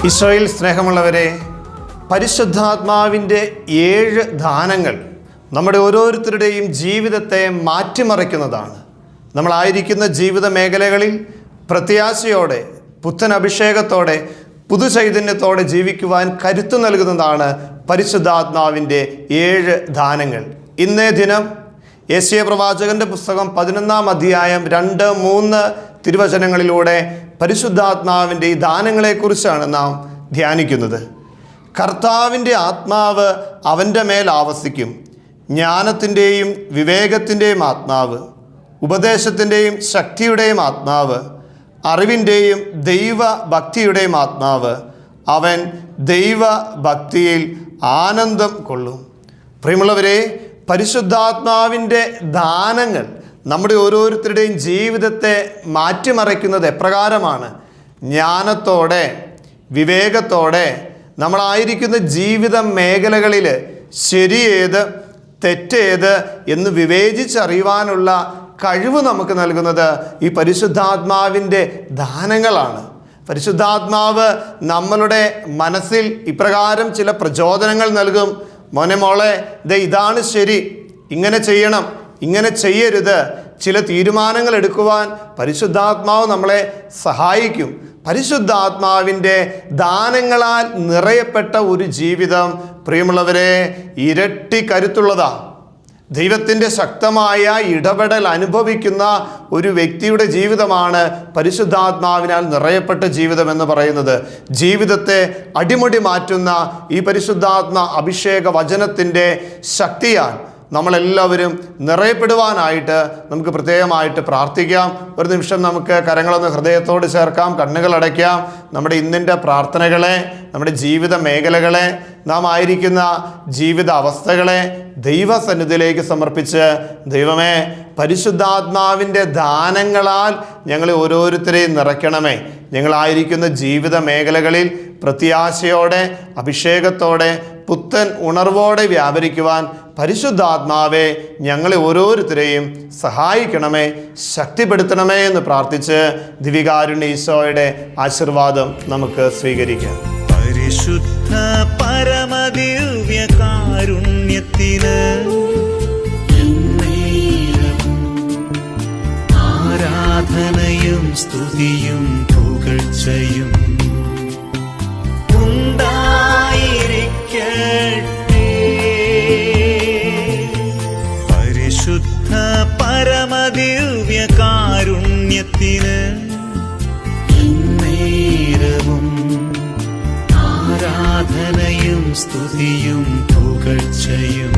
ഈശോയിൽ സ്നേഹമുള്ളവരെ, പരിശുദ്ധാത്മാവിൻ്റെ 7 ദാനങ്ങൾ നമ്മുടെ ഓരോരുത്തരുടെയും ജീവിതത്തെ മാറ്റിമറിക്കുന്നതാണ്. നമ്മളായിരിക്കുന്ന ജീവിത മേഖലകളിൽ പ്രത്യാശയോടെ, പുത്തൻ അഭിഷേകത്തോടെ, പുതുചൈതന്യത്തോടെ ജീവിക്കുവാൻ കരുത്തു നൽകുന്നതാണ് പരിശുദ്ധാത്മാവിൻ്റെ 7 ദാനങ്ങൾ. ഇന്നേ ദിനം യെശയ്യാ പ്രവാചകന്റെ പുസ്തകം 11-ാം അധ്യായം 2-3 തിരുവചനങ്ങളിലൂടെ പരിശുദ്ധാത്മാവിൻ്റെ ഈ ദാനങ്ങളെക്കുറിച്ചാണ് നാം ധ്യാനിക്കുന്നത്. കർത്താവിൻ്റെ ആത്മാവ് അവൻ്റെ മേൽ ആവസിക്കും. ജ്ഞാനത്തിൻ്റെയും വിവേകത്തിൻ്റെയും ആത്മാവ്, ഉപദേശത്തിൻ്റെയും ശക്തിയുടെയും ആത്മാവ്, അറിവിൻ്റെയും ദൈവഭക്തിയുടെയും ആത്മാവ്. അവൻ ദൈവഭക്തിയിൽ ആനന്ദം കൊള്ളും. പ്രിയമുള്ളവരെ, പരിശുദ്ധാത്മാവിൻ്റെ ദാനങ്ങൾ നമ്മുടെ ഓരോരുത്തരുടെയും ജീവിതത്തെ മാറ്റിമറിക്കുന്നത് എപ്രകാരമാണ്? ജ്ഞാനത്തോടെ, വിവേകത്തോടെ നമ്മളായിരിക്കുന്ന ജീവിത മേഖലകളിൽ ശരിയേത് തെറ്റേത് എന്ന് വിവേചിച്ചറിയുവാനുള്ള കഴിവ് നമുക്ക് നൽകുന്നത് ഈ പരിശുദ്ധാത്മാവിൻ്റെ ദാനങ്ങളാണ്. പരിശുദ്ധാത്മാവ് നമ്മളുടെ മനസ്സിൽ ഇപ്രകാരം ചില പ്രചോദനങ്ങൾ നൽകും. മോനെ മോളെ, ഇതാണ് ശരി, ഇങ്ങനെ ചെയ്യണം, ഇങ്ങനെ ചെയ്യരുത്. ചില തീരുമാനങ്ങൾ എടുക്കുവാൻ പരിശുദ്ധാത്മാവ് നമ്മളെ സഹായിക്കും. പരിശുദ്ധാത്മാവിൻ്റെ ദാനങ്ങളാൽ നിറയപ്പെട്ട ഒരു ജീവിതം, പ്രിയമുള്ളവരെ, ഇരട്ടി കരുത്തുള്ളതാണ്. ദൈവത്തിൻ്റെ ശക്തമായ ഇടപെടൽ അനുഭവിക്കുന്ന ഒരു വ്യക്തിയുടെ ജീവിതമാണ് പരിശുദ്ധാത്മാവിനാൽ നിറയപ്പെട്ട ജീവിതം എന്ന് പറയുന്നത്. ജീവിതത്തെ അടിമുടി മാറ്റുന്ന ഈ പരിശുദ്ധാത്മ അഭിഷേക വചനത്തിൻ്റെ ശക്തിയാൽ നമ്മളെല്ലാവരും നിറയപ്പെടുവാനായിട്ട് നമുക്ക് പ്രത്യേകമായിട്ട് പ്രാർത്ഥിക്കാം. ഒരു നിമിഷം നമുക്ക് കരങ്ങളൊന്ന് ഹൃദയത്തോട് ചേർക്കാം, കണ്ണുകൾ അടയ്ക്കാം. നമ്മുടെ ഇന്നിൻ്റെ പ്രാർത്ഥനകളെ, നമ്മുടെ ജീവിത മേഖലകളെ, നാം ആയിരിക്കുന്ന ജീവിത അവസ്ഥകളെ ദൈവസന്നിധിയിലേക്ക് സമർപ്പിച്ച്, ദൈവമേ, പരിശുദ്ധാത്മാവിൻ്റെ ദാനങ്ങളാൽ ഞങ്ങളെ ഓരോരുത്തരെയും നിറയ്ക്കണമേ. ഞങ്ങളായിരിക്കുന്ന ജീവിത മേഖലകളിൽ പ്രത്യാശയോടെ, അഭിഷേകത്തോടെ, പുത്തൻ ഉണർവോടെ വ്യാപരിക്കുവാൻ പരിശുദ്ധാത്മാവെ ഞങ്ങളെ ഓരോരുത്തരെയും സഹായിക്കണമേ, ശക്തിപ്പെടുത്തണമേ എന്ന് പ്രാർത്ഥിച്ച് ദിവികാരുണ്യ ഈശോയുടെ ആശീർവാദം നമുക്ക് സ്വീകരിക്കാം. പരിശുദ്ധ പരമദിവ്യ കാരുണ്യത്തിന് ആരാധനയും സ്തുതിയും പുകഴ്ചയും ഉണ്ടായിരിക്കട്ടെ. പരിശുദ്ധ പരമദിവ്യ കാരുണ്യത്തിന് നേരവും ആരാധനയും സ്തുതിയും പുകഴ്ചയും